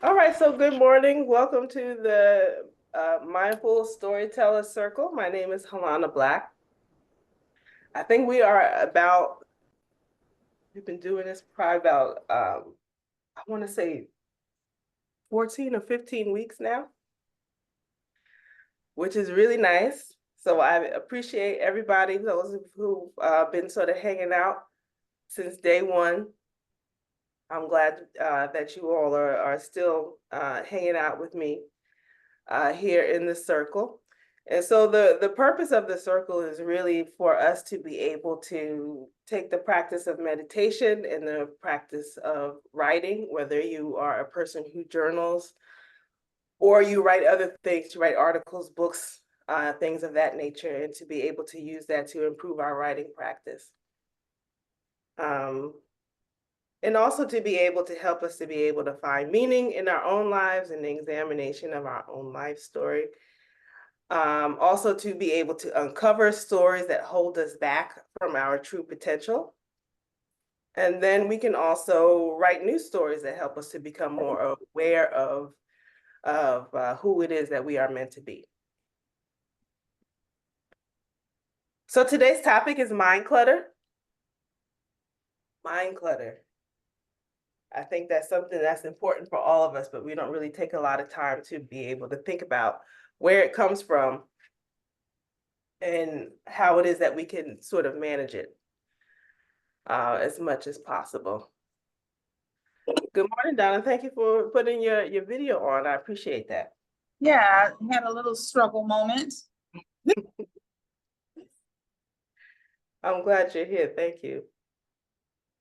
All right, so good morning. Welcome to the Mindful Storyteller Circle. My name is Halona Black. I think we've been doing this probably about, I want to say 14 or 15 weeks now, which is really nice. So I appreciate everybody, those who've been sort of hanging out since day one. I'm glad that you all are still hanging out with me here in the circle. And so the purpose of the circle is really for us to be able to take the practice of meditation and the practice of writing, whether you are a person who journals or you write other things, you write articles, books, things of that nature, and to be able to use that to improve our writing practice. Um, and also to be able to help us to be able to find meaning in our own lives and the examination of our own life story. Also to be able to uncover stories that hold us back from our true potential. And then we can also write new stories that help us to become more aware of who it is that we are meant to be. So today's topic is mind clutter. Mind clutter. I think that's something that's important for all of us, but we don't really take a lot of time to be able to think about where it comes from and how it is that we can sort of manage it as much as possible. Good morning, Donna. Thank you for putting your video on. I appreciate that. Yeah, I had a little struggle moment. I'm glad you're here. Thank you.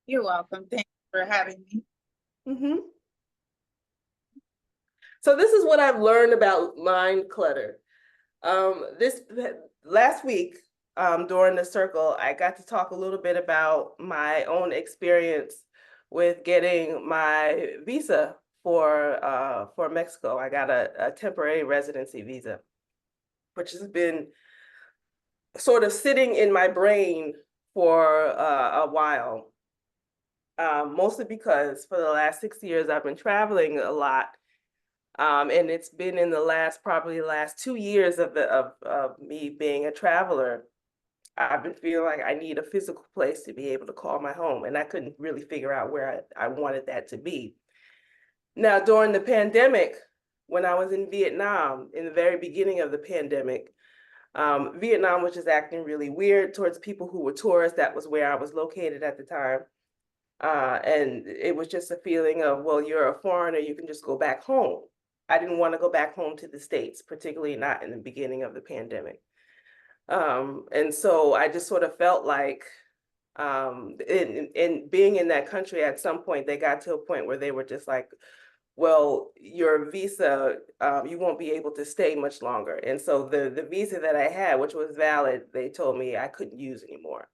You're welcome. Thank you for having me. So this is what I've learned about mind clutter. This last week, during the circle, I got to talk a little bit about my own experience with getting my visa for Mexico. I got a temporary residency visa, which has been sort of sitting in my brain for a while. Mostly because for the last 6 years I've been traveling a lot. And it's been in the probably the last 2 years of me being a traveler. I've been feeling like I need a physical place to be able to call my home, and I couldn't really figure out where I wanted that to be. Now, during the pandemic, when I was in Vietnam, in the very beginning of the pandemic, Vietnam was just acting really weird towards people who were tourists. That was where I was located at the time. And it was just a feeling of, well, you're a foreigner, you can just go back home. I didn't want to go back home to the States, particularly not in the beginning of the pandemic. And so I just sort of felt like in being in that country, at some point, they got to a point where they were just like, well, your visa, you won't be able to stay much longer. And so the visa that I had, which was valid, they told me I couldn't use anymore.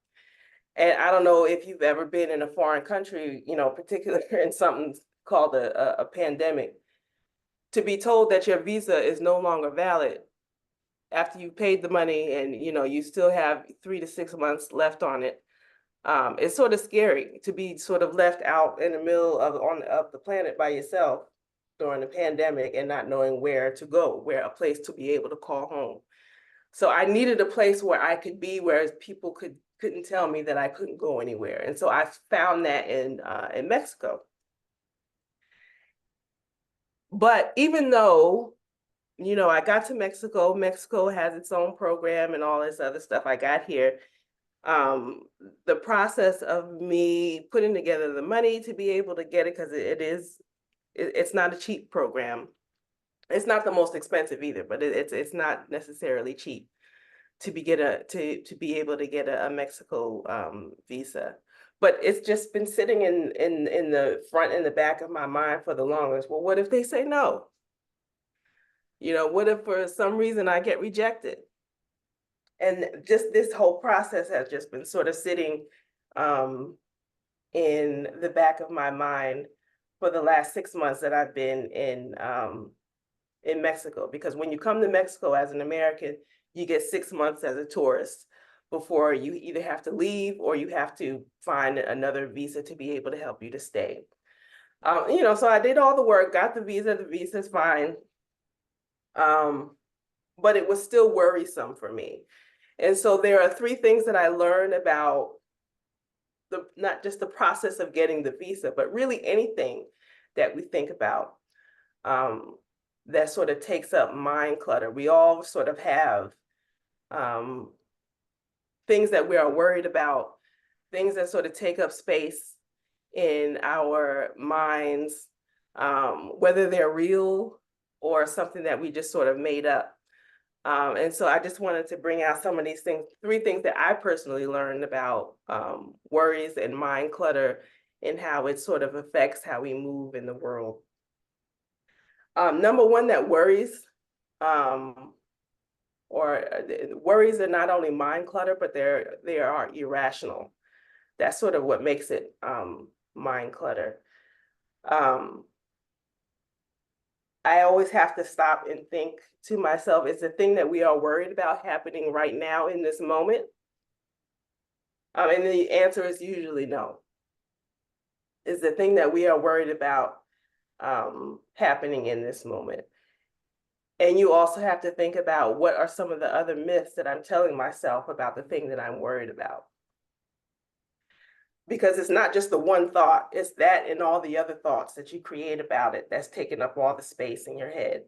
And I don't know if you've ever been in a foreign country, particularly in something called a pandemic, to be told that your visa is no longer valid after you paid the money and you still have 3 to 6 months left on it. It's sort of scary to be sort of left out in the middle of the planet by yourself during the pandemic and not knowing where to go, where a place to be able to call home. So I needed a place where I could be, whereas people couldn't tell me that I couldn't go anywhere. And so I found that in Mexico. But even though, I got to Mexico, Mexico has its own program and all this other stuff. I got here. The process of me putting together the money to be able to get it, because it's not a cheap program. It's not the most expensive either, but it's not necessarily cheap to be able to get a Mexico visa. But it's just been sitting in the front and the back of my mind for the longest. Well, what if they say no? What if for some reason I get rejected? And just this whole process has just been sort of sitting in the back of my mind for the last 6 months that I've been in Mexico. Because when you come to Mexico as an American, you get 6 months as a tourist before you either have to leave or you have to find another visa to be able to help you to stay. So I did all the work, got the visa's fine. But it was still worrisome for me. And so there are three things that I learned about not just the process of getting the visa, but really anything that we think about um, that sort of takes up mind clutter. We all sort of have um, things that we are worried about, things that sort of take up space in our minds, whether they're real or something that we just sort of made up. And so I just wanted to bring out some of these things, three things that I personally learned about worries and mind clutter and how it sort of affects how we move in the world. Number one that worries, um, or worries are not only mind clutter, but they are irrational. That's sort of what makes it mind clutter. Um, I always have to stop and think to myself, is the thing that we are worried about happening right now in this moment? And the answer is usually no. Is the thing that we are worried about happening in this moment? And you also have to think about what are some of the other myths that I'm telling myself about the thing that I'm worried about. Because it's not just the one thought, it's that and all the other thoughts that you create about it that's taking up all the space in your head.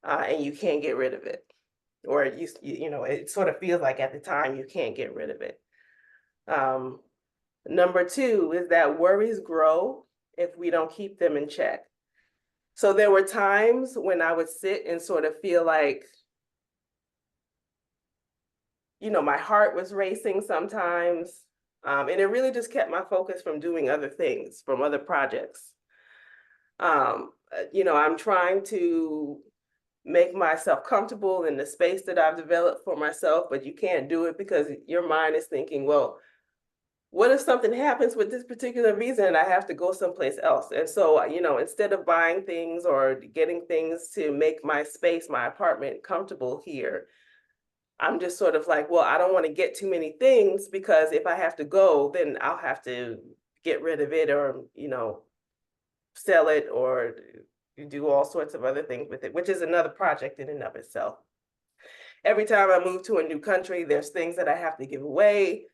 And you can't get rid of it. Or it sort of feels like at the time you can't get rid of it. Number two is that worries grow if we don't keep them in check. So there were times when I would sit and sort of feel like, my heart was racing sometimes. And it really just kept my focus from doing other things, from other projects. I'm trying to make myself comfortable in the space that I've developed for myself, but you can't do it because your mind is thinking, well, what if something happens with this particular visa and I have to go someplace else? And so, instead of buying things or getting things to make my space, my apartment comfortable here, I'm just sort of like, well, I don't want to get too many things because if I have to go, then I'll have to get rid of it or, sell it or do all sorts of other things with it, which is another project in and of itself. Every time I move to a new country, there's things that I have to give away,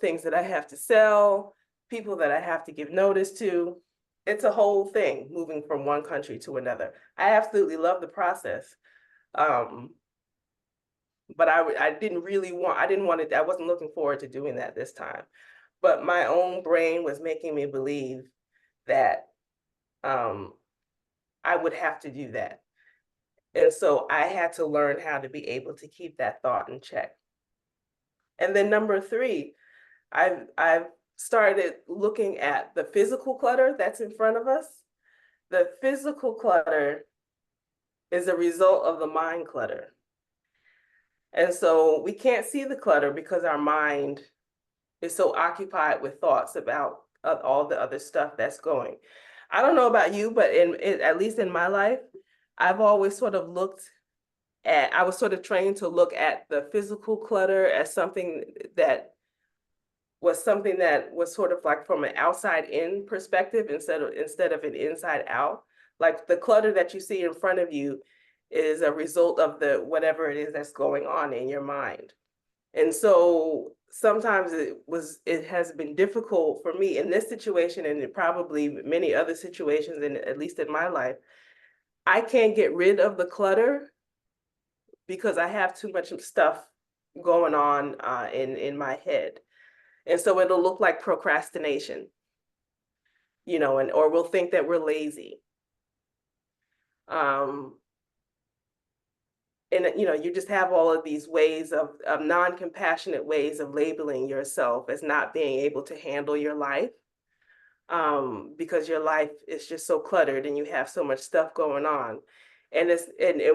things that I have to sell, people that I have to give notice to. It's a whole thing moving from one country to another. I absolutely love the process. But I didn't want it, I wasn't looking forward to doing that this time. But my own brain was making me believe that I would have to do that. And so I had to learn how to be able to keep that thought in check. And then number three, I've started looking at the physical clutter that's in front of us. The physical clutter is a result of the mind clutter. And so we can't see the clutter because our mind is so occupied with thoughts about all the other stuff that's going. I don't know about you, but at least in my life, I've always sort of I was sort of trained to look at the physical clutter as something that was sort of like from an outside in perspective instead of an inside out. Like the clutter that you see in front of you is a result of the whatever it is that's going on in your mind. And so sometimes it has been difficult for me in this situation and probably many other situations, and at least in my life, I can't get rid of the clutter because I have too much stuff going on in my head. And so it'll look like procrastination, or we'll think that we're lazy. Um, and you just have all of these ways of non-compassionate ways of labeling yourself as not being able to handle your life, because your life is just so cluttered and you have so much stuff going on. And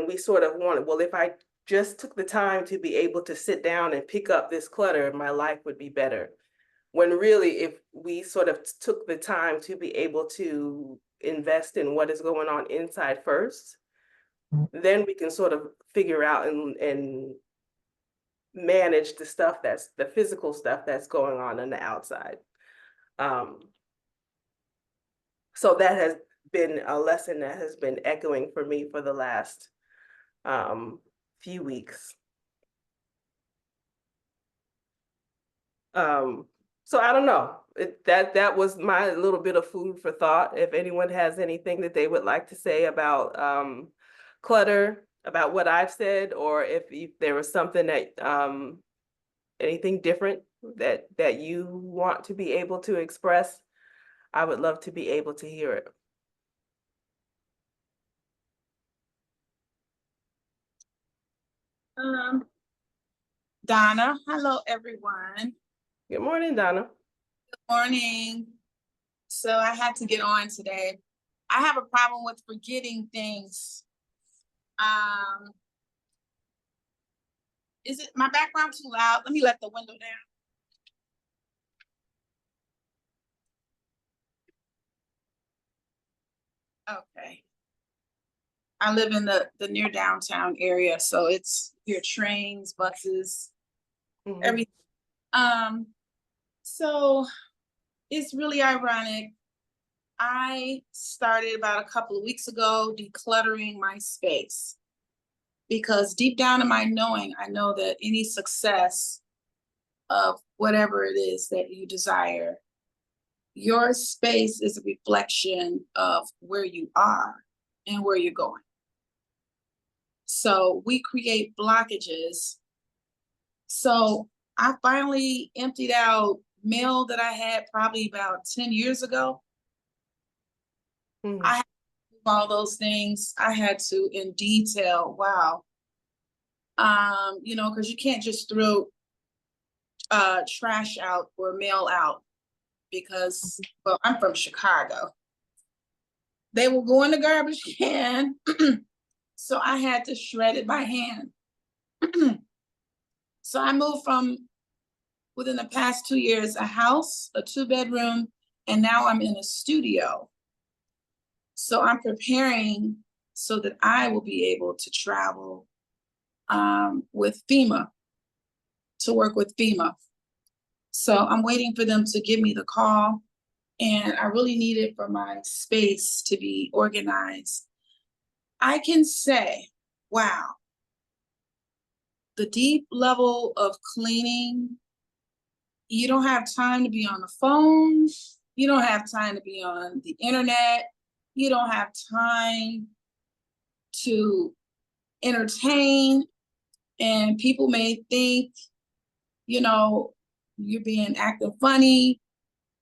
we sort of want, well, if I just took the time to be able to sit down and pick up this clutter, my life would be better. When really, if we sort of took the time to be able to invest in what is going on inside first, then we can sort of figure out and manage the stuff that's the physical stuff that's going on the outside. So that has been a lesson that has been echoing for me for the last few weeks. So I don't know. That was my little bit of food for thought. If anyone has anything that they would like to say about clutter, about what I've said, or if there was something that anything different that you want to be able to express, I would love to be able to hear it. Donna, hello everyone. Good morning, Donna. Good morning. So I had to get on today. I have a problem with forgetting things. Is it my background too loud? Let me let the window down. Okay. I live in the near downtown area, so it's your trains, buses, everything. So it's really ironic. I started about a couple of weeks ago decluttering my space because deep down in my knowing, I know that any success of whatever it is that you desire, your space is a reflection of where you are and where you're going. So we create blockages. So I finally emptied out mail that I had probably about 10 years ago. I had to move all those things. I had to in detail, wow. You know, because you can't just throw trash out or mail out because, well, I'm from Chicago. They will go in the garbage can. So I had to shred it by hand. So I moved from, within the past 2 years, a house, a 2-bedroom, and now I'm in a studio. So I'm preparing so that I will be able to travel with FEMA, to work with FEMA. So I'm waiting for them to give me the call, and I really need it for my space to be organized. I can say, wow, the deep level of cleaning, you don't have time to be on the phone. You don't have time to be on the internet. You don't have time to entertain. And people may think, you know, you're being acting funny,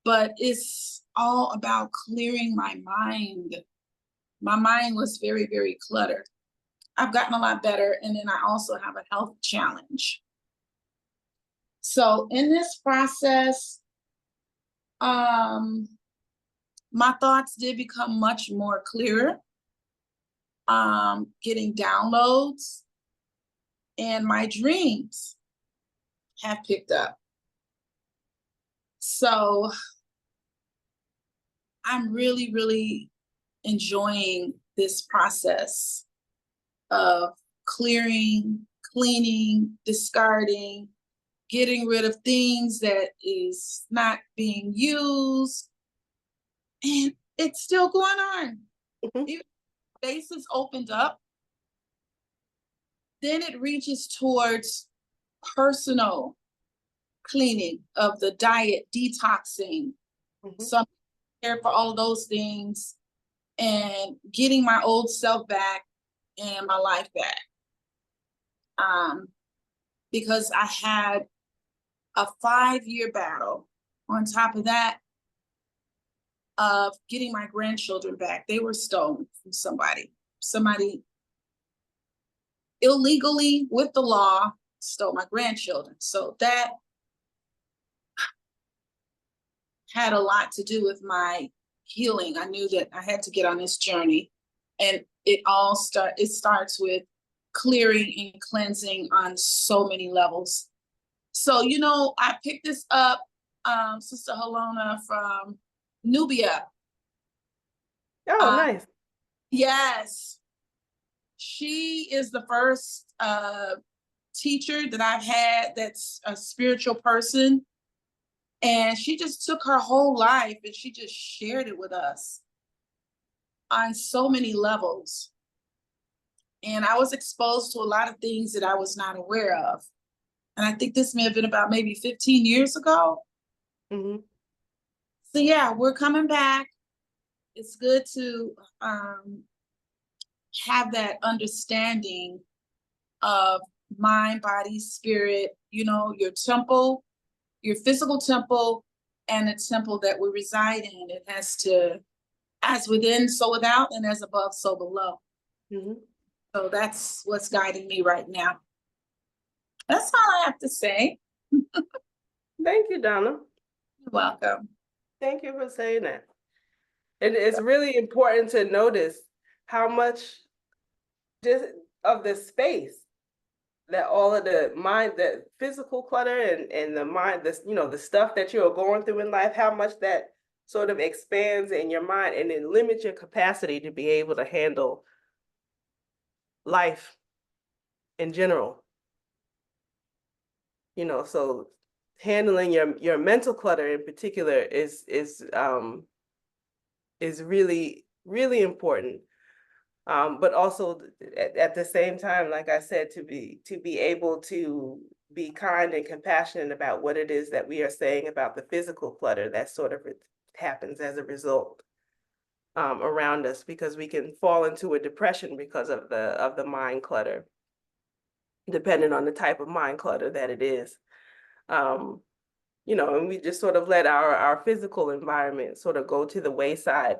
but it's all about clearing my mind. My mind was very, very cluttered. I've gotten a lot better. And then I also have a health challenge. So in this process, my thoughts did become much more clearer. Getting downloads, and my dreams have picked up. So I'm really, really enjoying this process of clearing, cleaning, discarding, getting rid of things that is not being used. And it's still going on. Even spaces opened up, then it reaches towards personal cleaning of the diet, detoxing. So I'm here for all of those things and getting my old self back and my life back. Because I had a 5-year battle on top of that of getting my grandchildren back. They were stolen from somebody. Somebody illegally with the law stole my grandchildren. So that had a lot to do with my healing. I knew that I had to get on this journey, and it starts with clearing and cleansing on so many levels. So, you know, I picked this up, Sister Halona from Nubia. Oh, nice. Yes. She is the first teacher that I've had that's a spiritual person. And she just took her whole life and she just shared it with us. on so many levels. And I was exposed to a lot of things that I was not aware of. And I think this may have been about maybe 15 years ago. Mhm. So yeah, we're coming back. It's good to have that understanding of mind, body, spirit, you know, your temple, your physical temple, and the temple that we reside in. It has to, as within, so without, and as above, so below. Mhm. So that's what's guiding me right now. That's all I have to say. Thank you, Donna. You're welcome. Thank you for saying that. And it's really important to notice how much just of the space that all of the mind, the physical clutter and the mind, this, you know, the stuff that you're going through in life, how much that sort of expands in your mind and it limits your capacity to be able to handle life in general. You know, so handling your mental clutter in particular is really, really important. But also at the same time, like I said, to be able to be kind and compassionate about what it is that we are saying about the physical clutter that sort of happens as a result around us, because we can fall into a depression because of the mind clutter, depending on the type of mind clutter that it is. Um, you know, and we just sort of let our physical environment sort of go to the wayside,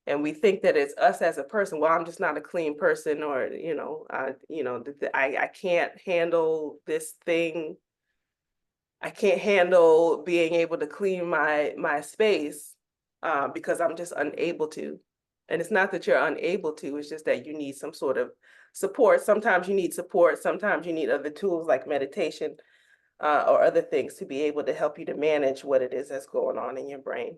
and we think that it's us as a person. Well, I'm just not a clean person, or I can't handle this thing. I can't handle being able to clean my space because I'm just unable to. And it's not that you're unable to, it's just that you need some sort of support. Sometimes you need support, sometimes you need other tools like meditation or other things to be able to help you to manage what it is that's going on in your brain.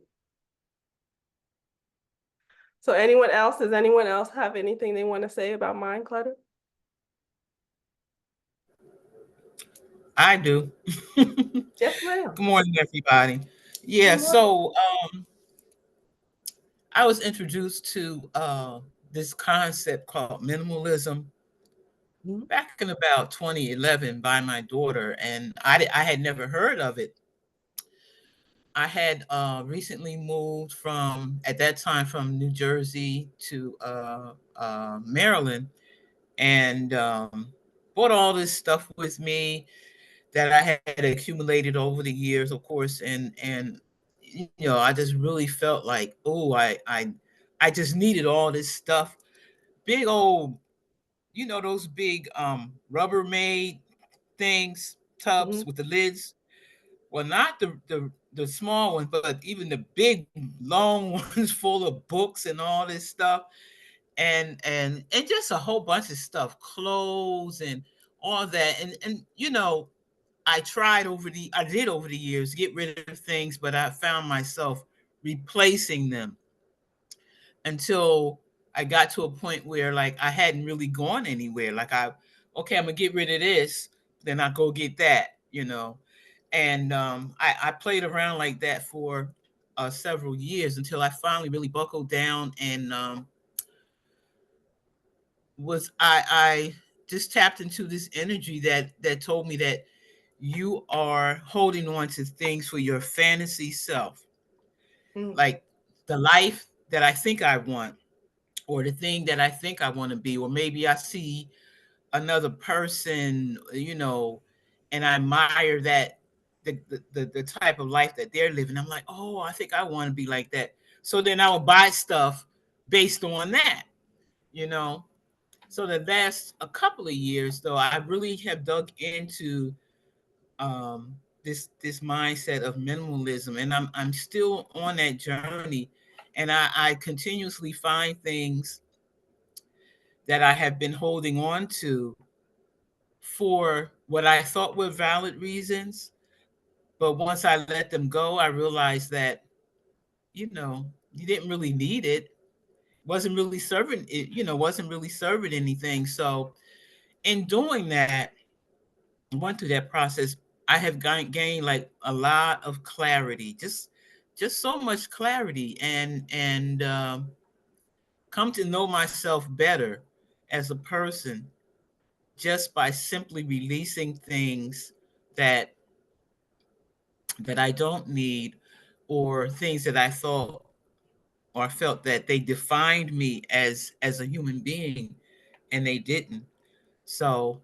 So anyone else, does anyone else have anything they want to say about mind clutter? I do. Yes, Good ma'am. morning, everybody. Yeah, Good morning. so I was introduced to this concept called minimalism Mhm. back in about 2011 by my daughter, and I had never heard of it. I had recently moved from, at that time, from New Jersey to Maryland, and brought all this stuff with me that I had accumulated over the years, of course, and I just really felt like, oh, I just needed all this stuff, big old, those big Rubbermaid things, tubs Mhm. with the lids. Well, not the small ones, but even the big long ones full of books and all this stuff, and just a whole bunch of stuff, clothes and all that, and I did over the years get rid of things, but I found myself replacing them until I got to a point where, like, I hadn't really gone anywhere. Like, okay, I'm gonna get rid of this, then I go get that. And I played around like that for several years until I finally really buckled down and I just tapped into this energy that told me that you are holding on to things for your fantasy self, Mhm. like the life that I think I want, or the thing that I think I want to be, or maybe I see another person, and I admire that the type of life that they're living. I'm like, oh, I think I want to be like that. So then I will buy stuff based on that, you know. So the last a couple of years, though, I really have dug into this mindset of minimalism, and I'm still on that journey, and I continuously find things that I have been holding on to for what I thought were valid reasons, but once I let them go, I realized that you didn't really need it, wasn't really serving anything. So in doing that, went through that process, I have gained like a lot of clarity, just so much clarity, and come to know myself better as a person just by simply releasing things that I don't need, or things that I thought or felt that they defined me as a human being, and they didn't. So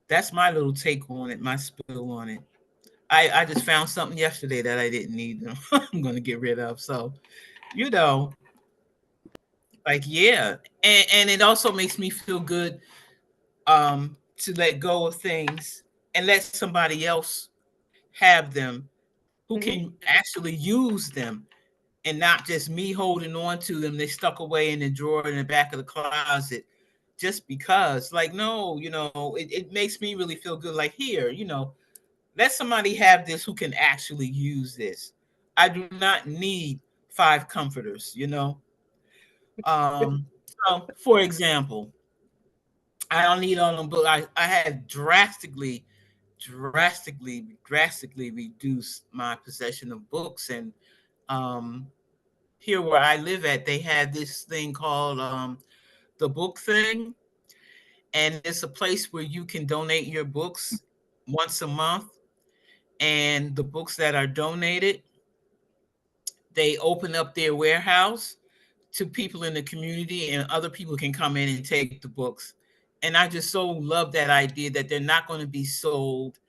that's my little take on it, my spill on it. I just found something yesterday that I didn't need. I'm going to get rid of. So, you know, like, yeah. And it also makes me feel good to let go of things and let somebody else have them who Mhm. can actually use them, and not just me holding on to them. They stuck away in the drawer in the back of the closet just because. Like, no, it makes me really feel good. Like, here, let somebody have this who can actually use this. I do not need 5 comforters. So for example, I don't need all them books. I had drastically reduced my possession of books. And um here where I live at, they had this thing called the book thing. And it's a place where you can donate your books once a month. And the books that are donated, they open up their warehouse to people in the community, and other people can come in and take the books. And I just so love that idea that they're not going to be sold,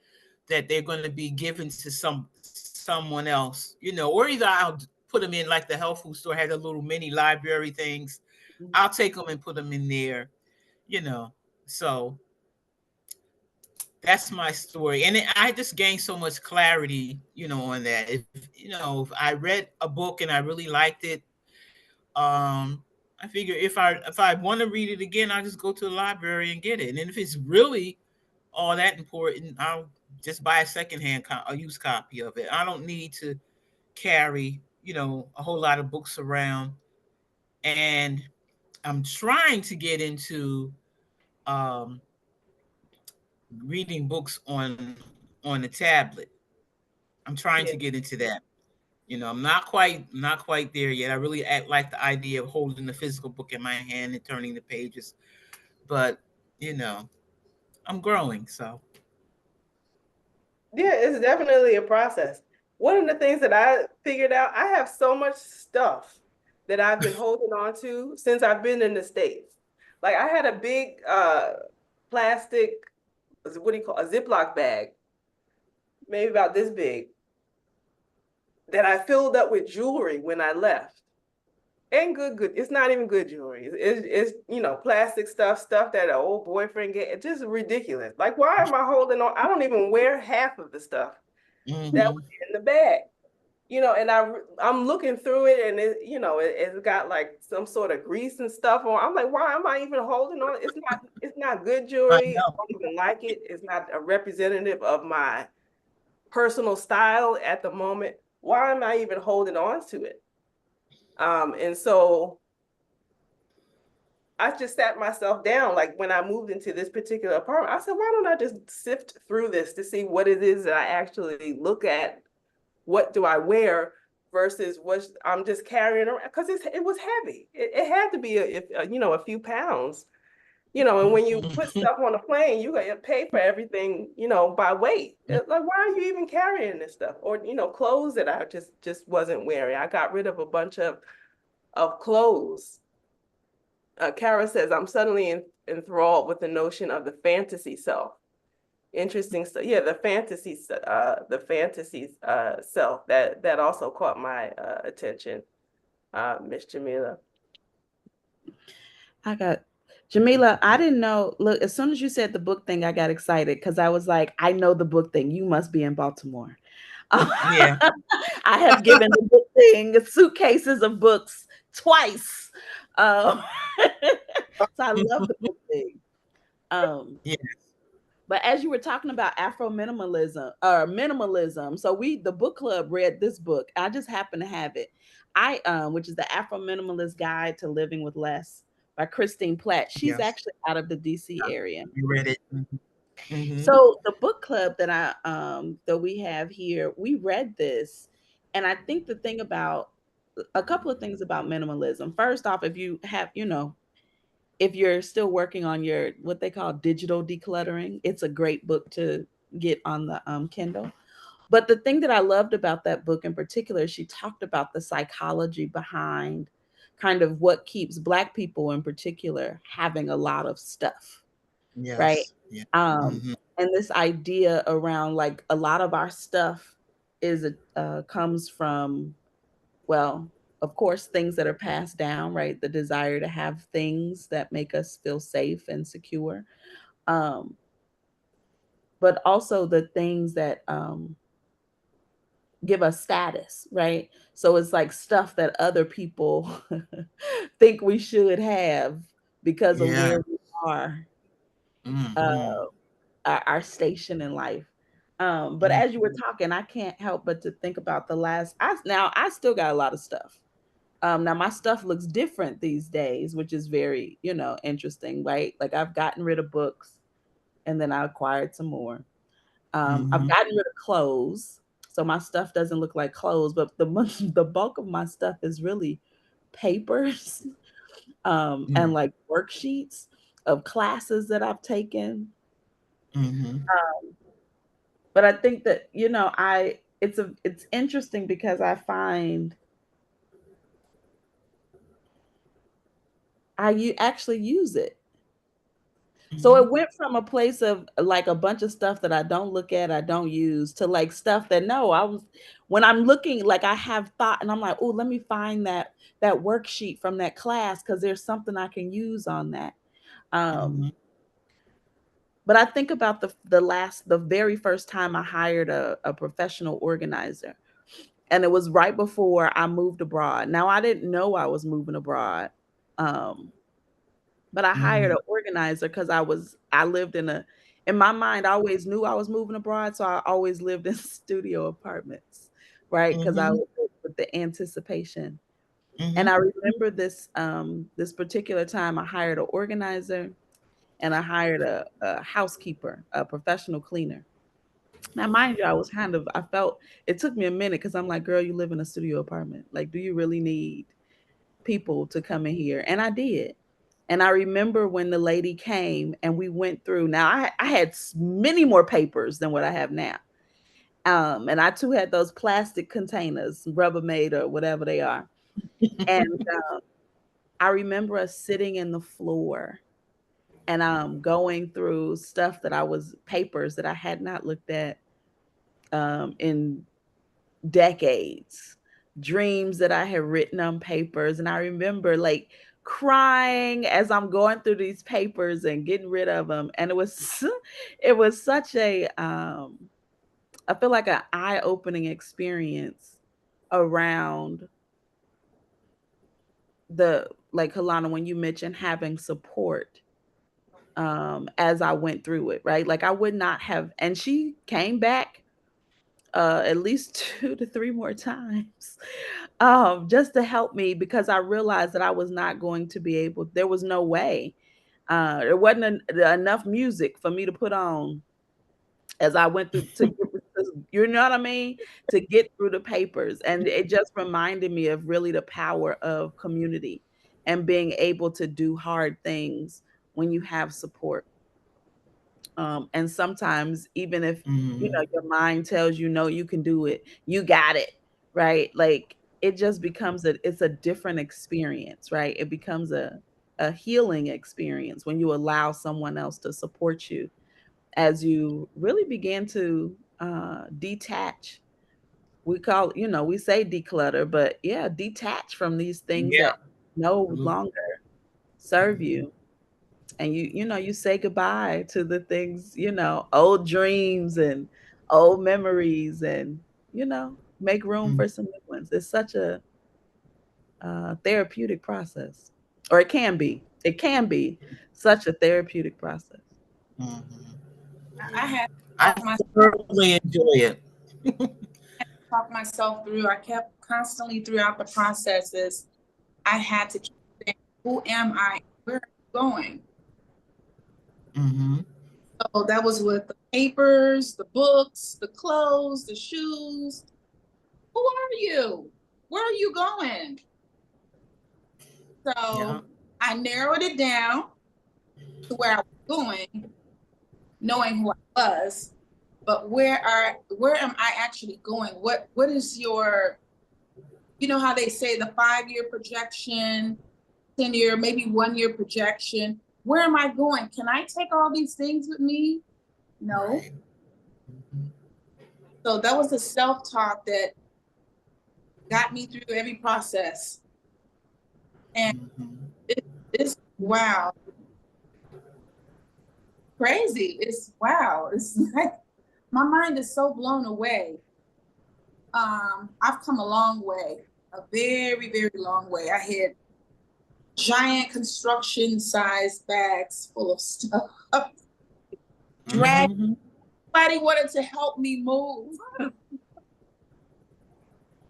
that they're going to be given to someone else, or either I'll put them in, like the health food store had a little mini library things. I'll take them and put them in there, you know. So that's my story. And I just gained so much clarity, on that. If I read a book and I really liked it, I figure if I want to read it again, I'll just go to the library and get it. And if it's really all that important, I'll just buy a secondhand, a used copy of it. I don't need to carry, a whole lot of books around. And I'm trying to get into um, reading books on the tablet. I'm trying Yeah. to get into that. I'm not quite there yet. I really like the idea of holding the physical book in my hand and turning the pages, but you know, I'm growing. So Yeah, it's definitely a process. One of the things that I figured out, I have so much stuff that I've been holding on to since I've been in the States. Like I had a big plastic, what do you call a Ziploc bag, maybe about this big, that I filled up with jewelry when I left. And good. It's not even good jewelry. It's plastic stuff that an old boyfriend get. It's just ridiculous. Like, why am I holding on? I don't even wear half of the stuff that was mhm. in the bag. And I'm looking through it, and it's got like some sort of grease and stuff on. I'm like, why am I even holding on? It's not good I jewelry. I know. don't even like it. It's not a representative of my personal style at the moment. Why am I even holding on to it? And so I just sat myself down. Like when I moved into this particular apartment, I said, why don't I just sift through this to see what it is that I actually look at? What do I wear versus what I'm just carrying around? Because it was heavy. It had to be a few pounds. And when you put Mhm. stuff on a plane, you got to pay for everything, by weight. Like, why are you even carrying this stuff? Or, clothes that I just wasn't wearing. I got rid of a bunch of clothes. Kara says, I'm suddenly enthralled with the notion of the fantasy self. Interesting stuff. Yeah, the fantasy self that also caught my attention, Miss Jamila. I got Jamila, I didn't know. Look, as soon as you said the book thing, I got excited because I was like, I know the book thing. You must be in Baltimore. Yeah. I have given the book thing suitcases of books twice. Um, so I love the book thing. Um, Yeah. but as you were talking about Afro minimalism or minimalism, so the book club read this book. I just happen to have it. Which is the Afro Minimalist Guide to Living with Less by Christine Platt. She's Yes. actually out of the DC area. You read it. Mm-hmm. So the book club that we have here, we read this, and I think the thing about a couple of things about minimalism. First off, if you have, if you're still working on your what they call digital decluttering, it's a great book to get on the Kindle. But the thing that I loved about that book in particular, she talked about the psychology behind kind of what keeps Black people in particular having a lot of stuff, right? Yes. Yeah. Um, Mm-hmm. and this idea around like a lot of our stuff is comes from, well, of course, things that are passed down, right? The desire to have things that make us feel safe and secure, um, but also the things that give us status, right? So it's like stuff that other people think we should have because of Yeah. where we are, uh, Mm-hmm. our station in life. But Mm-hmm. as you were talking, I can't help but to think about the last. Now I still got a lot of stuff. Now my stuff looks different these days, which is very, interesting, right? Like I've gotten rid of books, and then I acquired some more. I've Mm-hmm. gotten rid of clothes, so my stuff doesn't look like clothes, but the bulk of my stuff is really papers, and like worksheets of classes that I've taken. Mm-hmm. But I think that, it's interesting because I find actually use it. So Mm-hmm. it went from a place of like a bunch of stuff that I don't look at, I don't use, to like stuff that no, when I'm looking, like I have thought and I'm like, oh, let me find that worksheet from that class because there's something I can use on that. Mm-hmm. Um, but I think about the very first time I hired a professional organizer. And it was right before I moved abroad. Now I didn't know I was moving abroad. Um, but I hired Mm-hmm. an organizer because I lived in my mind, I always knew I was moving abroad. So I always lived in studio apartments, right? Because I Mm-hmm. was with the anticipation. And Mm-hmm. I remember this particular time I hired an organizer and I hired a housekeeper, a professional cleaner. Now, mind you, I felt it took me a minute because I'm like, girl, you live in a studio apartment. Like, do you really need people to come in here? And I did. And I remember when the lady came and we went through. Now, I had many more papers than what I have now. And I too had those plastic containers, Rubbermaid or whatever they are. And I remember us sitting in the floor and going through stuff papers that I had not looked at in decades, dreams that I had written on papers. And I remember like crying as I'm going through these papers and getting rid of them. And it was it was such I feel like an eye-opening experience around the like Halana, when you mentioned having support as I went through it, right? Like I would not have, and she came back at least 2 to 3 more times, just to help me because I realized that I was not going to be able there was no way. There wasn't enough music for me to put on as I went through you know what I mean? To get through the papers, and it just reminded me of really the power of community and being able to do hard things when you have support. And sometimes even if, Mm-hmm. your mind tells you, "No, you can do it. You got it." Right? Like, it just becomes it's a different experience, right? It becomes a healing experience when you allow someone else to support you as you really begin to, detach. We say declutter, but yeah, detach from these things Yeah. that no Absolutely. longer serve you. And you say goodbye to the things, old dreams and old memories, and make room Mm-hmm. for some new ones. It's such a therapeutic process, or it can be such a therapeutic process. Mm-hmm. I Yeah. had to I talk myself, thoroughly enjoy it. talk myself through. I kept constantly throughout the processes. I had to keep saying, who am I? Where are you going? Mm-hmm. So that was with the papers, the books, the clothes, the shoes. Who are you? where are you going? So Yeah. I narrowed it down to where I was going, knowing who I was, but where am I actually going? What is your, you know how they say the 5-year projection, 10-year, maybe 1-year projection? Where am I going? Can I take all these things with me? No. Right. Mhm. So that was the self-talk that got me through every process. And Mhm. it's wow, crazy. It's wow. It's like my mind is so blown away. I've come a long way, a very, very long way. I had giant construction sized bags full of stuff. Drag, Mhm. Somebody wanted to help me move.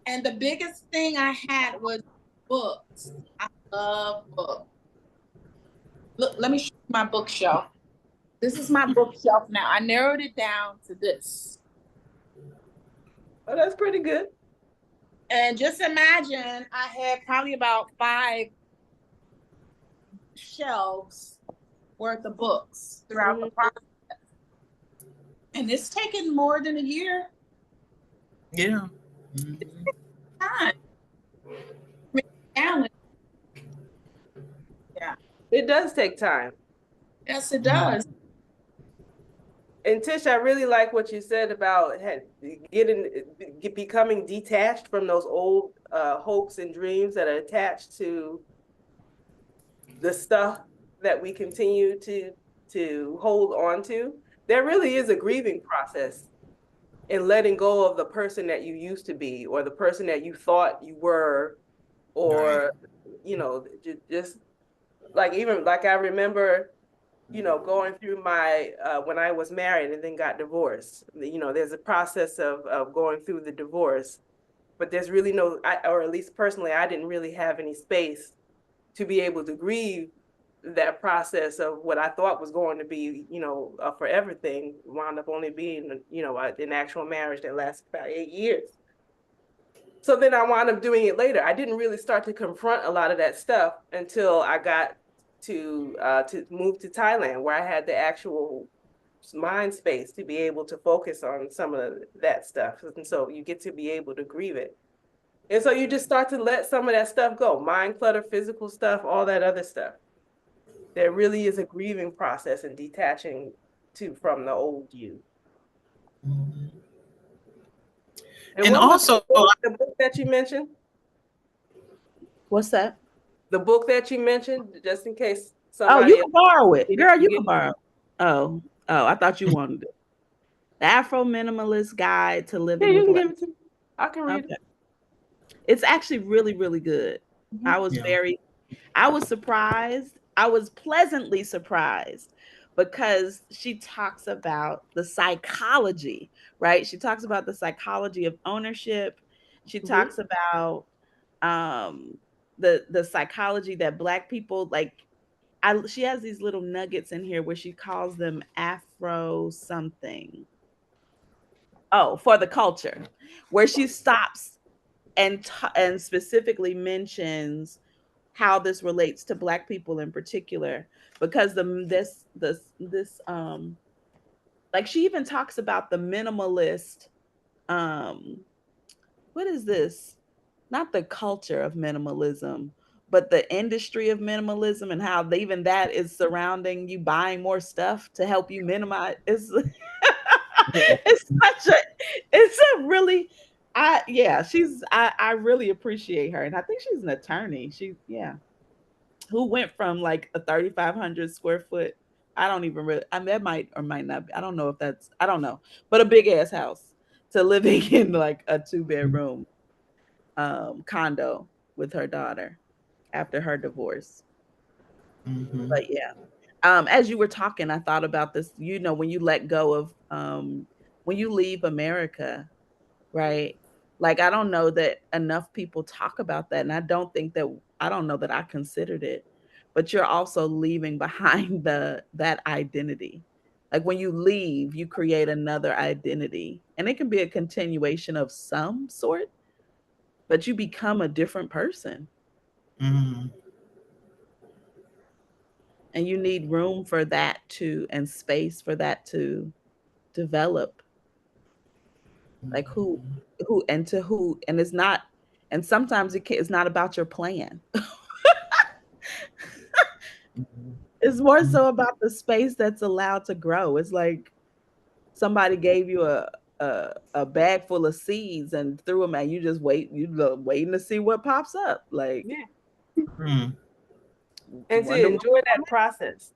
And the biggest thing I had was books. I love books. Look, let me show you my bookshelf. This is my bookshelf now. I narrowed it down to this. Oh, that's pretty good. And just imagine I had probably about 5 shelves worth of books throughout the Mhm. process. And it's taken more than a year Yeah. Mhm. time. Challenge. Yeah. It does take time. Yes, it Mhm. does. And Tish, I really like what you said about becoming detached from those old hopes and dreams that are attached to the stuff that we continue to hold on to. There really is a grieving process in letting go of the person that you used to be, or the person that you thought you were, Right. or just like, even like, I remember, going through my when I was married and then got divorced. There's a process of going through the divorce, but there's really or at least personally, I didn't really have any space to be able to grieve that process of what I thought was going to be, a forever thing, wound up only being, an actual marriage that lasted about 8 years. So then I wound up doing it later. I didn't really start to confront a lot of that stuff until I got to move to Thailand, where I had the actual mind space to be able to focus on some of that stuff. And so you get to be able to grieve it. And so you just start to let some of that stuff go, mind clutter, physical stuff, all that other stuff. There really is a grieving process in detaching from the old you. Mhm. And And what was also, the book that you mentioned? What's that? The book that you mentioned, just in case Oh, you somebody else can borrow it. get it, Girl, you you get can borrow it. Oh, I thought you wanted it. The Afro Minimalist Guide to yeah, Living you with can Less. give it to me. I can read it. Okay. It's actually really, really good. Mhm. I was yeah. I was surprised. I was pleasantly surprised because she talks about the psychology, right? She talks about the psychology of ownership. She Mhm. talks about um the psychology that Black people like. She has these little nuggets in here where she calls them Afro something. Oh, for the culture, where she stops and specifically mentions how this relates to Black people in particular, because this like she even talks about the minimalist, um what is this, not the culture of minimalism, but the industry of minimalism, and how even that is surrounding you buying more stuff to help you minimize. It's such a it's a really I really appreciate her, and I think she's an attorney. Who went from like a 3,500 square foot, I don't even really, I mean, that might or might not be, I don't know if that's, I don't know, but a big ass house, to living in like a 2 bedroom condo with her daughter after her divorce. Mhm. But yeah, as you were talking, I thought about this, when you let go of when you leave America, right? Like, I don't know that enough people talk about that, and I don't know that I considered it. But you're also leaving behind that identity. Like, when you leave, you create another identity, and it can be a continuation of some sort, but you become a different person. Mhm. And you need room for that and space for that to develop. Like and it's not, and sometimes it's not about your plan. It's more so about the space that's allowed to grow. It's like somebody gave you a bag full of seeds and threw them, and you just waiting to see what pops up. Like, Yeah. Mhm. And to wonder what. enjoy that process.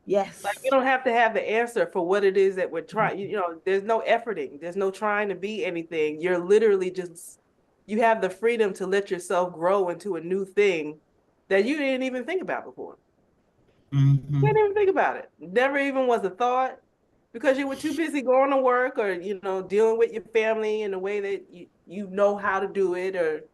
Like, Yes. we don't have to have the answer for what it is that we're trying. You know, there's no efforting, there's no trying to be anything. You're literally just, you have the freedom to let yourself grow into a new thing that you didn't even think about before. Mhm. Didn't even think about it. Never even was a thought because you were too busy going to work or, you know, dealing with your family in a way that you know how to do it, or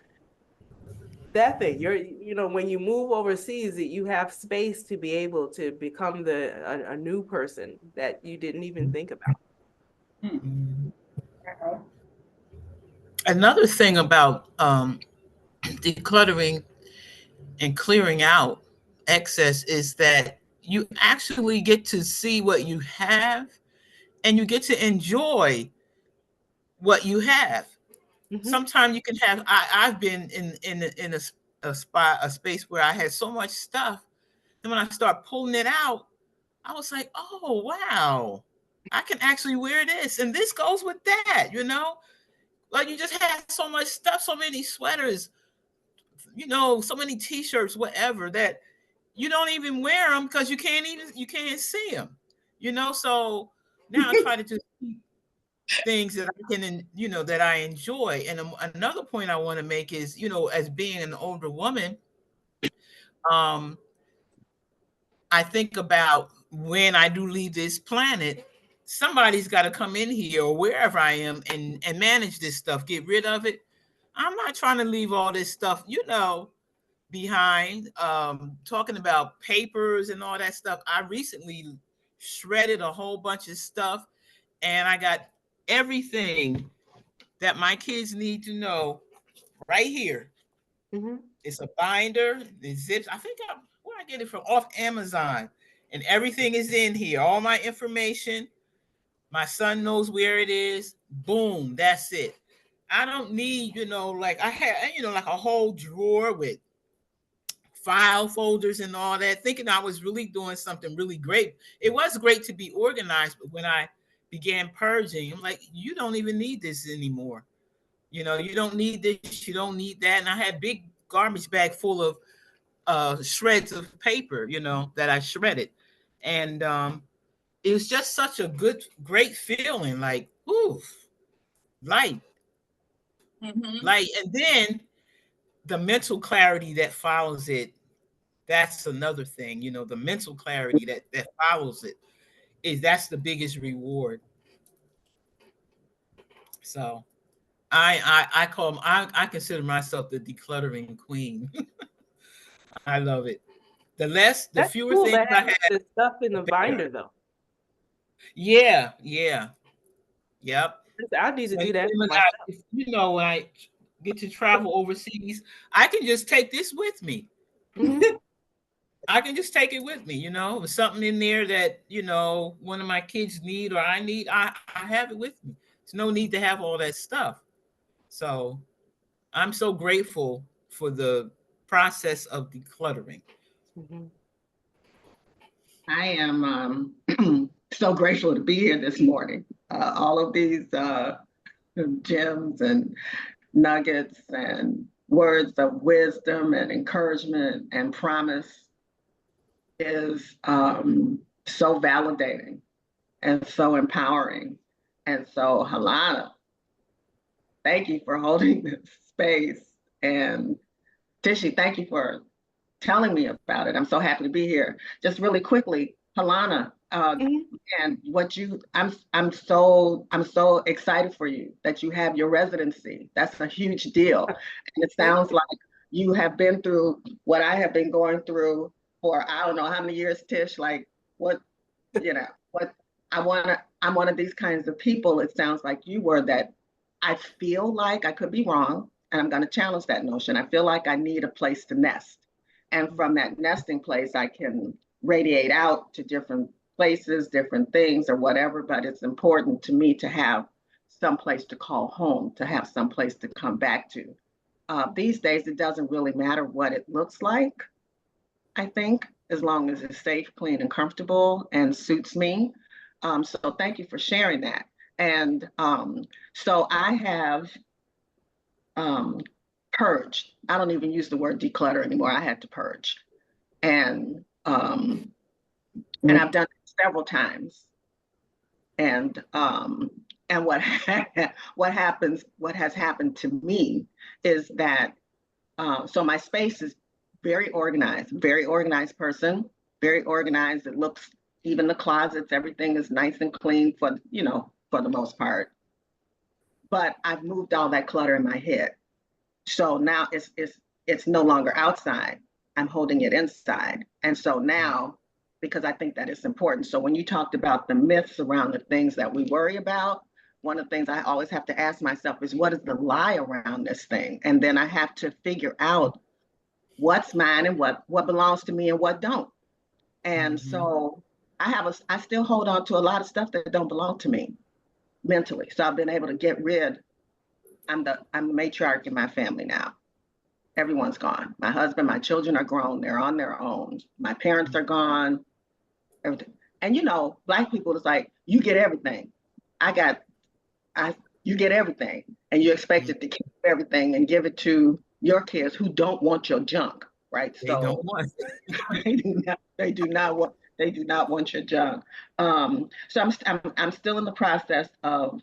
that thing. You know, when you move overseas, that you have space to be able to become a new person that you didn't even think about. Mhm. Another thing about decluttering and clearing out excess is that you actually get to see what you have, and you get to enjoy what you have. Mhm. Sometimes you can have. I've been in a spot, a space where I had so much stuff, and when I start pulling it out, I was like, oh wow, I can actually wear this, and this goes with that. Like, you just have so much stuff, so many sweaters, so many t-shirts, whatever, that you don't even wear them because you can't see them. So now I try to just keep things that I can, that I enjoy. And another point I want to make is, as being an older woman, um, I think about when I do leave this planet, somebody's got to come in here or wherever I am and manage this stuff, get rid of it. I'm not trying to leave all this stuff, behind. Talking about papers and all that stuff, I recently shredded a whole bunch of stuff, and I got everything that my kids need to know right here. Mhm. It's a binder, the zips. I think where I get it from, off Amazon, and everything is in here. All my information. My son knows where it is. Boom, that's it. I don't need, like I had, like a whole drawer with file folders and all that, thinking I was really doing something really great. It was great to be organized, but when I began purging, I'm like, you don't even need this anymore. You don't need this, you don't need that. And I had big garbage bag full of shreds of paper, that I shredded. And it was just such a great feeling, like, ooh, light, Mhm. light. And then the mental clarity that follows it, that's another thing. The mental clarity that follows it, that's the biggest reward. So I consider myself the decluttering queen. I love it. The That's fewer cool to things I have have, the stuff in the the better. binder though. Yeah, yeah, yep. I need to So do that when for myself. when I get to travel overseas, I can just take this with me. Mhm. I can just take it with me, with something in there that, one of my kids need or I need, I have it with me. There's no need to have all that stuff. So I'm so grateful for the process of decluttering. Mhm. I am so grateful to be here this morning. All of these gems and nuggets and words of wisdom and encouragement and promise is so validating and so empowering. And so, Halana, thank you for holding this space. And Tishy, thank you for telling me about it. I'm so happy to be here. Just really quickly, Halana, Mhm. and I'm so excited for you that you have your residency. That's a huge deal. And it Thank sounds you. like you have been through what I have been going through for I don't know how many years, Tish. Like what I'm one of these kinds of people. It sounds like you were that. I feel like I could be wrong, and I'm going to challenge that notion. I feel like I need a place to nest. And from that nesting place, I can radiate out to different places, different things, or whatever. But it's important to me to have some place to call home, to have some place to come back to. These days, it doesn't really matter what it looks like, I think, as long as it's safe, clean, and comfortable and suits me. So thank you for sharing that. And so I have um, purged. I don't even use the word declutter anymore. I had to purge. And I've done it several times. And what what has happened to me is that so my space is very organized person, very organized. It looks, even the closets, everything is nice and clean for, for the most part. But I've moved all that clutter in my head. So now it's no longer outside. I'm holding it inside. And so now, because I think that it's important. So when you talked about the myths around the things that we worry about, one of the things I always have to ask myself is, what is the lie around this thing? And then I have to figure out what's mine and what belongs to me and what don't. And so I still hold on to a lot of stuff that don't belong to me mentally. So I've been able to get rid. I'm the matriarch in my family now. Everyone's gone. My husband, my children are grown. They're on their own. My parents are gone. Everything. And Black people is like, you get everything. You get everything, and you're expected to keep everything and give it to your kids who don't want your junk, right? They don't want. They do not want your junk. So I'm still in the process of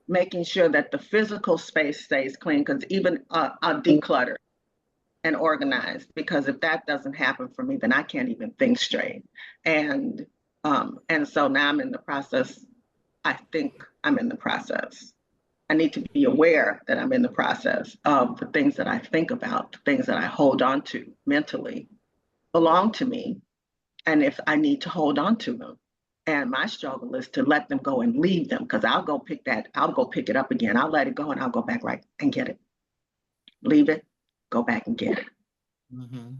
making sure that the physical space stays clean, because even I'll declutter and organize, because if that doesn't happen for me, then I can't even think straight. And so now I'm in the process. I think I'm in the process. I need to be aware that I'm in the process of the things that I think about, the things that I hold on to mentally belong to me. And if I need to hold on to them. And my struggle is to let them go and leave them, because I'll go pick it up again. I'll let it go and I'll go back right and get it. Leave it, go back and get it.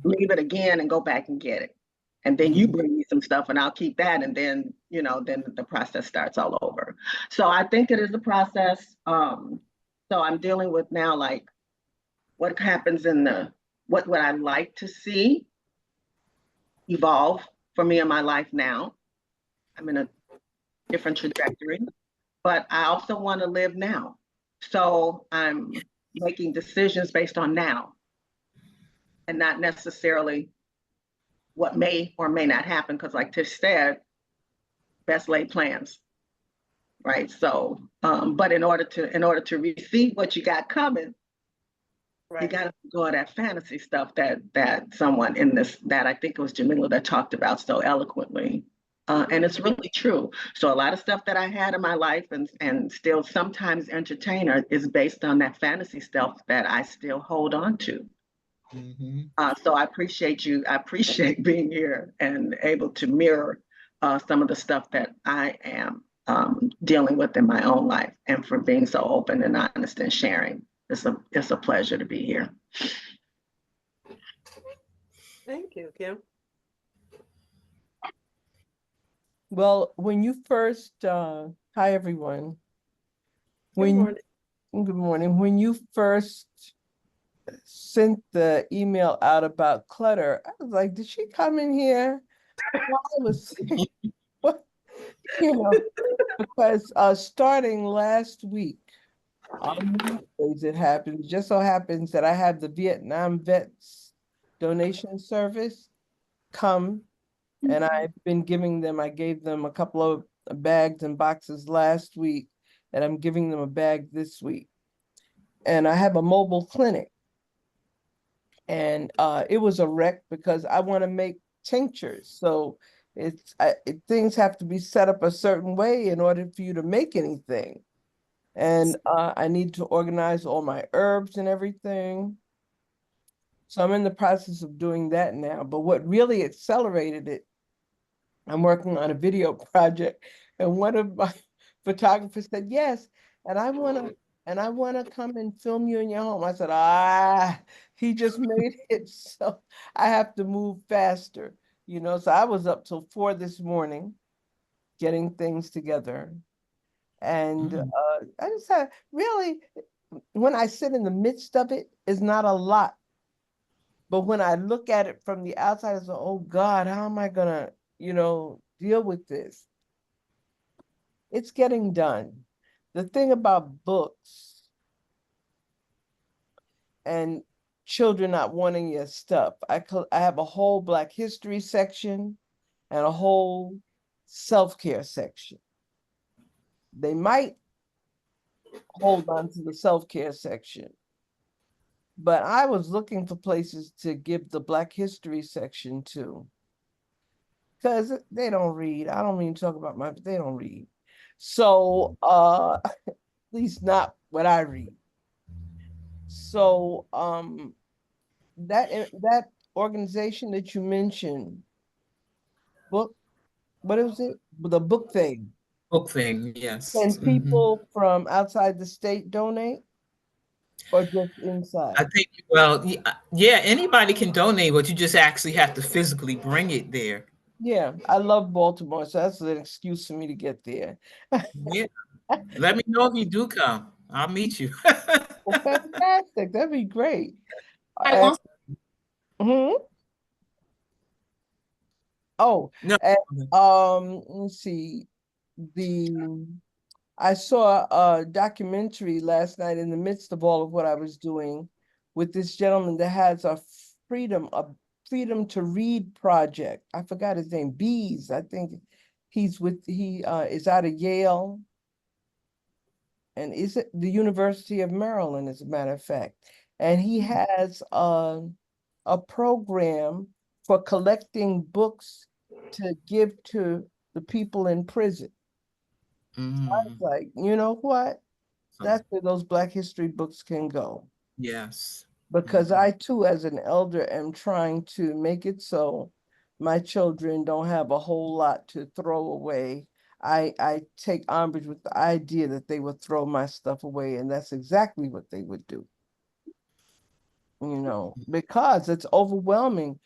Leave it again and go back and get it. And then you bring me some stuff and I'll keep that. And then, then the process starts all over. So I think it is a process. So I'm dealing with now, like, what happens what would I like to see evolve for me in my life now. I'm in a different trajectory, but I also want to live now. So I'm making decisions based on now and not necessarily what may or may not happen, because like Tish said, best laid plans, right? So, but in order to receive what you got coming, right, you got to go to that fantasy stuff that someone that I think it was Jamila that talked about so eloquently. And it's really true. So a lot of stuff that I had in my life and still sometimes entertain is based on that fantasy stuff that I still hold on to. So I appreciate being here and able to mirror some of the stuff that I am dealing with in my own life, and for being so open and honest and sharing. It's a pleasure to be here. Thank you, Kim. Well, when you first, hi everyone. Good morning. Good morning. When you first sent the email out about clutter, I was like, did she come in here? Well, I was, what, because starting last week, on Wednesdays it happens, just so happens that I have the Vietnam Vets donation service come. And I've been I gave them a couple of bags and boxes last week, and I'm giving them a bag this week. And I have a mobile clinic. And it was a wreck because I want to make tinctures. So things have to be set up a certain way in order for you to make anything. And I need to organize all my herbs and everything. So I'm in the process of doing that now. But what really accelerated it, I'm working on a video project, and one of my photographers said, yes, and and I want to come and film you in your home. I said, he just made it, so I have to move faster, you know. So I was up till 4 this morning getting things together. And I just had really, when I sit in the midst of it, it's not a lot. But when I look at it from the outside, I say, oh God, how am I gonna, deal with this? It's getting done. The thing about books and children not wanting your stuff, I have a whole Black history section and a whole self-care section. They might hold on to the self-care section, but I was looking for places to give the Black history section to, because they don't read. I don't mean to talk about they don't read. So at least not what I read. So that organization that you mentioned, book, what is it? The book thing. Book thing, yes. Can people from outside the state donate or just inside? I think, well, yeah, anybody can donate, but you just actually have to physically bring it there. Yeah, I love Baltimore, so that's an excuse for me to get there. Yeah. Let me know if you do come. I'll meet you. Well, fantastic. That'd be great. I And, also No. and let's see. I saw a documentary last night in the midst of all of what I was doing with this gentleman that has a freedom to read project. I forgot his name, Bees. I think he is out of Yale and is it the University of Maryland, as a matter of fact. And he has a program for collecting books to give to the people in prison. I was like, you know what? That's where those Black history books can go. Yes. Because I too, as an elder, am trying to make it so my children don't have a whole lot to throw away. I take umbrage with the idea that they would throw my stuff away, and that's exactly what they would do. Because it's overwhelming.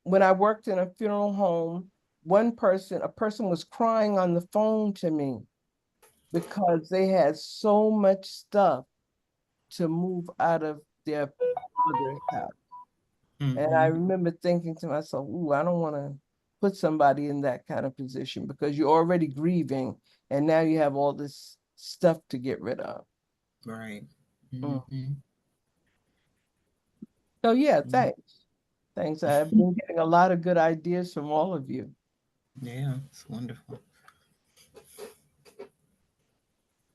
When I worked in a funeral home, a person was crying on the phone to me because they had so much stuff to move out of their mother's house. And I remember thinking to myself, ooh, I don't want to put somebody in that kind of position because you're already grieving and now you have all this stuff to get rid of. Right. So yeah, thanks. Thanks. I've been getting a lot of good ideas from all of you. Yeah, it's wonderful.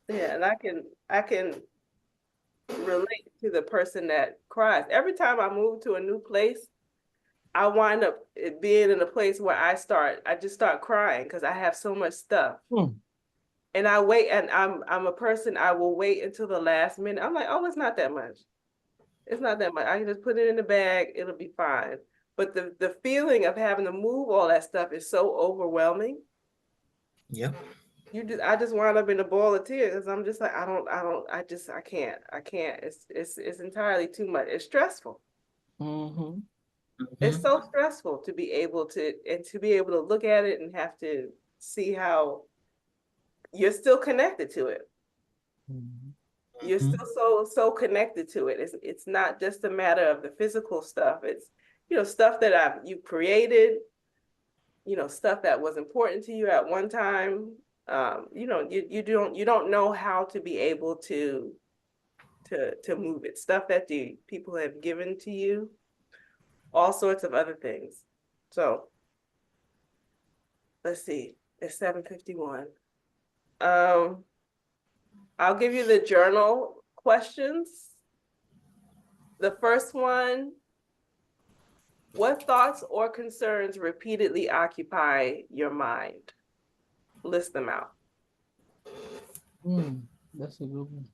Yeah, and I can relate to the person that cries. Every time I move to a new place, I wind up being in a place where I just start crying because I have so much stuff. And I wait, and I'm a person, I will wait until the last minute. I'm like, oh, it's not that much. It's not that much. I can just put it in the bag, it'll be fine. But the feeling of having to move all that stuff is so overwhelming. Yep. I just wind up in a ball of tears because I'm just like, I can't. It's entirely too much. It's stressful. It's so stressful to be able to look at it and have to see how you're still connected to it. You're still so connected to it. It's not just a matter of the physical stuff. It's stuff that you created, stuff that was important to you at one time. You don't know how to be able to move it. Stuff that people have given to you, all sorts of other things. So let's see, it's 7:51. I'll give you the journal questions. The first one, what thoughts or concerns repeatedly occupy your mind? List them out. That's a good one.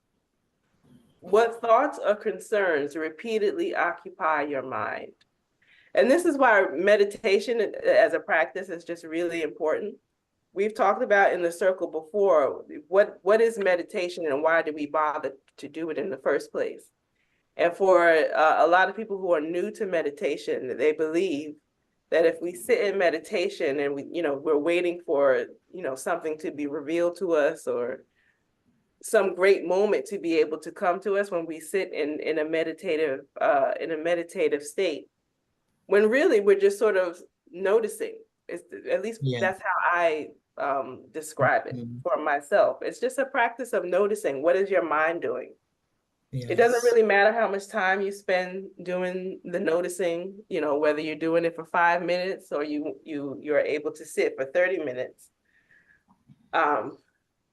What thoughts or concerns repeatedly occupy your mind? And this is why meditation as a practice is just really important, we've talked about in the circle before, what is meditation and why did we bother to do it in the first place? And for a lot of people who are new to meditation, they believe that if we sit in meditation and we're waiting for, something to be revealed to us or some great moment to be able to come to us when we sit in a meditative state, when really we're just sort of noticing. It's, at least Yeah. that's how I describe it Mhm. for myself. It's just a practice of noticing. What is your mind doing? It doesn't Yes. really matter how much time you spend doing the noticing, whether you're doing it for 5 minutes or you're able to sit for 30 minutes.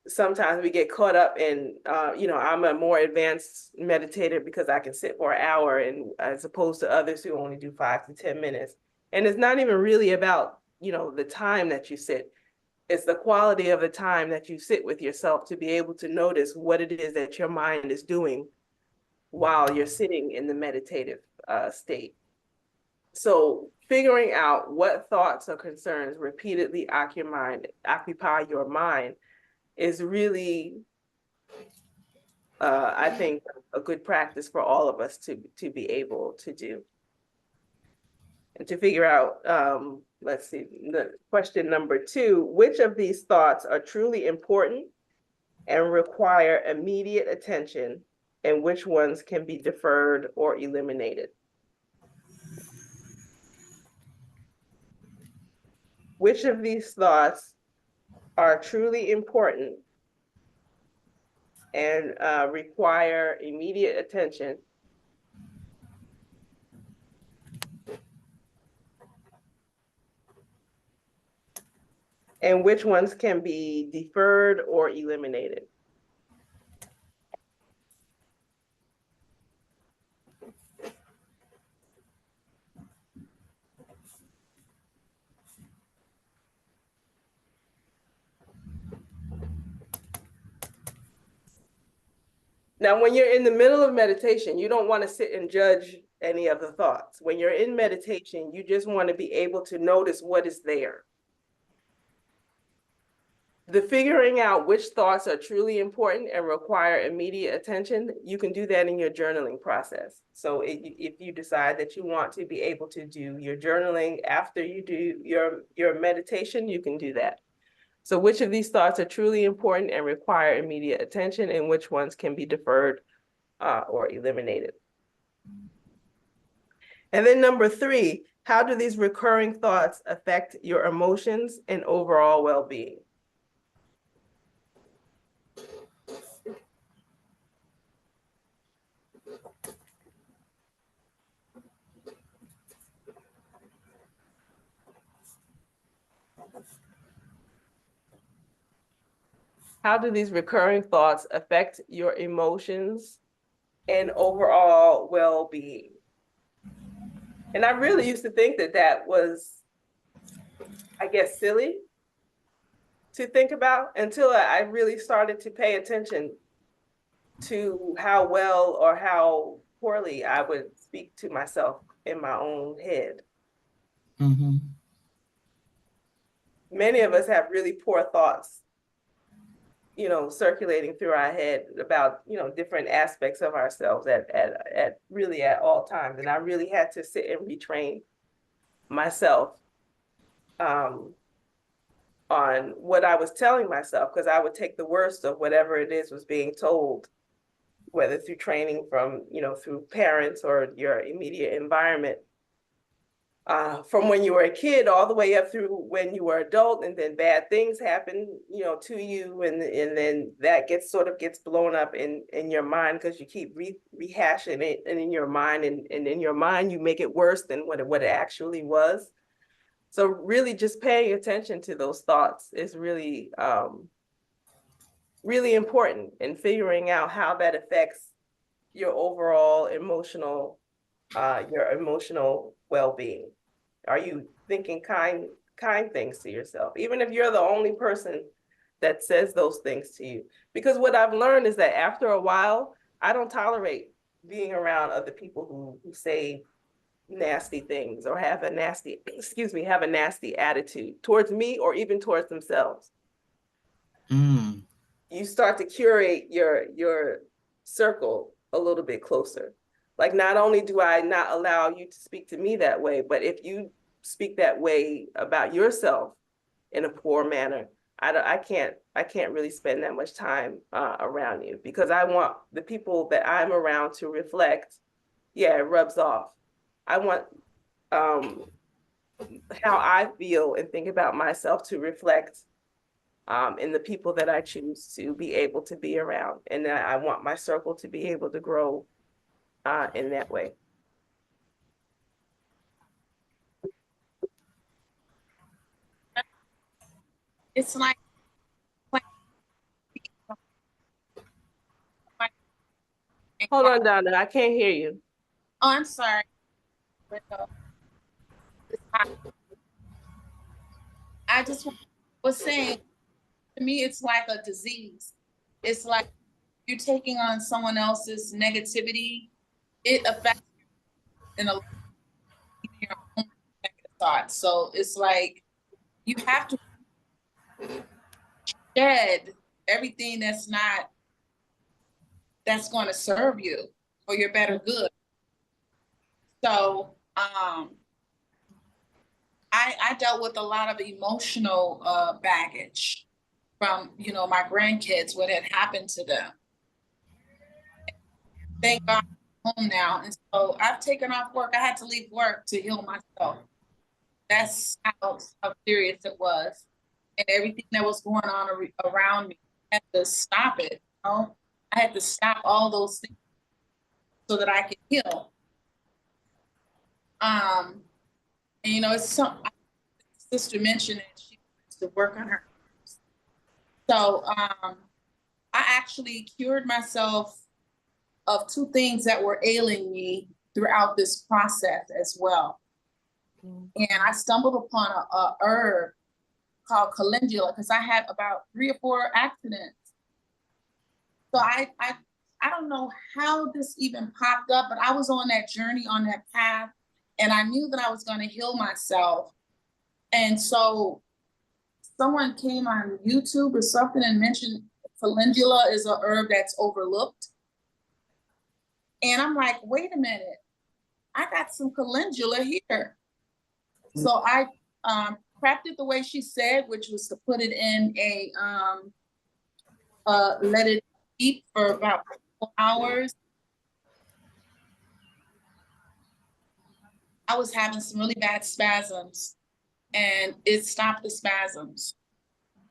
Sometimes we get caught up in, I'm a more advanced meditator because I can sit for an hour, and as opposed to others who only do 5 to 10 minutes. And it's not even really about, the time that you sit. It's the quality of the time that you sit with yourself to be able to notice what it is that your mind is doing while you're sitting in the meditative state. So figuring out what thoughts or concerns repeatedly occupy your mind is really, I think, a good practice for all of us to be able to do. And to figure out, let's see, the question number 2, which of these thoughts are truly important and require immediate attention, and which ones can be deferred or eliminated? Which of these thoughts are truly important and require immediate attention, and which ones can be deferred or eliminated? Now, when you're in the middle of meditation, you don't want to sit and judge any of the thoughts. When you're in meditation, you just want to be able to notice what is there. The figuring out which thoughts are truly important and require immediate attention, you can do that in your journaling process. So if you decide that you want to be able to do your journaling after you do your meditation, you can do that. So which of these thoughts are truly important and require immediate attention, and which ones can be deferred or eliminated? And then number 3, how do these recurring thoughts affect your emotions and overall well-being? How do these recurring thoughts affect your emotions and overall well-being? And I really used to think that that was, I guess, silly to think about until I really started to pay attention to how well or how poorly I would speak to myself in my own head. Mm-hmm. Many of us have really poor thoughts, circulating through our head about, different aspects of ourselves at really at all times. And I really had to sit and retrain myself on what I was telling myself, because I would take the worst of whatever it is was being told, whether through training from, through parents or your immediate environment, from when you were a kid all the way up through when you were adult, and then bad things happen, to you, and then that gets blown up in your mind because you keep rehashing it, and in your mind, and in your mind you make it worse than what it actually was. So really just paying attention to those thoughts is really really important in figuring out how that affects your overall emotional well-being. Are you thinking kind things to yourself, even if you're the only person that says those things to you? Because what I've learned is that after a while, I don't tolerate being around other people who say nasty things or have a nasty, have a nasty attitude towards me or even towards themselves. Mm. You start to curate your circle a little bit closer. Like, not only do I not allow you to speak to me that way, but if you speak that way about yourself in a poor manner, I can't really spend that much time around you, because I want the people that I'm around to reflect, yeah, it rubs off. I want how I feel and think about myself to reflect in the people that I choose to be able to be around. And I want my circle to be able to grow in that way. It's like Hold on, Donna, I can't hear you. oh, I'm sorry. But, I just was saying, to me, it's like a disease. It's like you're taking on someone else's negativity. It affects you in a your own negative thoughts. So it's like you have to shed everything that's going to serve you for your better good. So I dealt with a lot of emotional baggage from, my grandkids, what had happened to them. Thank God I'm home now. And so I've taken off work. I had to leave work to heal myself. That's how serious it was. And everything that was going on around me, I had to stop it. I had to stop all those things so that I could heal. And it's something my sister mentioned that she wants to work on her. So I actually cured myself of 2 things that were ailing me throughout this process as well. And I stumbled upon a herb called calendula because I had about 3 or 4 accidents. So I don't know how this even popped up, but I was on that journey, on that path, and I knew that I was going to heal myself. And so someone came on YouTube or something and mentioned calendula is a herb that's overlooked. And I'm like, wait a minute, I got some calendula here. So I prepped it the way she said, which was to put it in let it steep for about 4 hours. I was having some really bad spasms, and it stopped the spasms.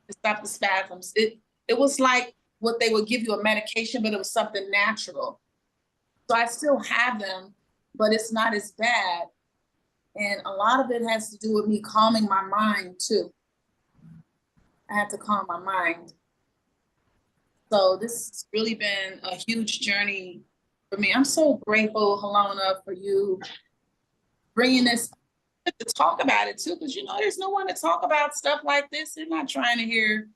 It stopped the spasms. It was like what they would give you, a medication, but it was something natural. So I still have them, but it's not as bad. And a lot of it has to do with me calming my mind too. I had to calm my mind. So this has really been a huge journey for me. I'm so grateful, Halona, for you bringing this to talk about it too, because there's no one to talk about stuff like this. They're not trying to hear,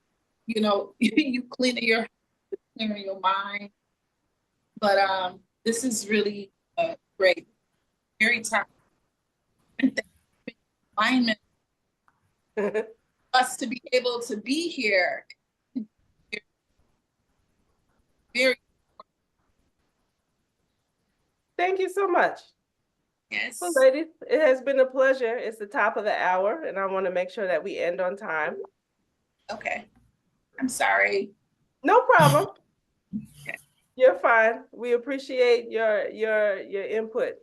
you cleaning your mind. But this is really great, very tough. Alignment, us to be able to be here. Very. Thank you so much. Yes. Well, ladies, it has been a pleasure. It's the top of the hour, and I want to make sure that we end on time. Okay. I'm sorry. No problem. Okay. You're fine. We appreciate your input.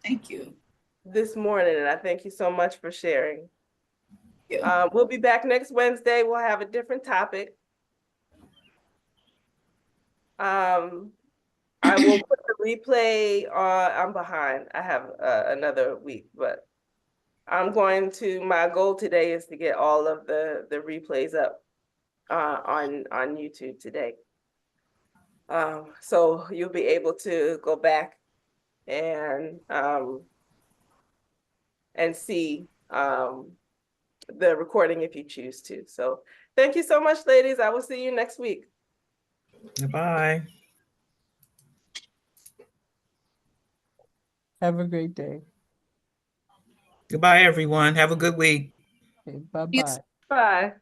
Thank you. This morning, and I thank you so much for sharing. Yeah. We'll be back next Wednesday. We'll have a different topic. I will put the replay on. I'm behind. I have another week, but my goal today is to get all of the replays up on YouTube today. So you'll be able to go back and see the recording if you choose to. So thank you so much, ladies. I will see you next week. Goodbye. Have a great day. Goodbye, everyone. Have a good week. Okay, Yes. bye-bye. Bye.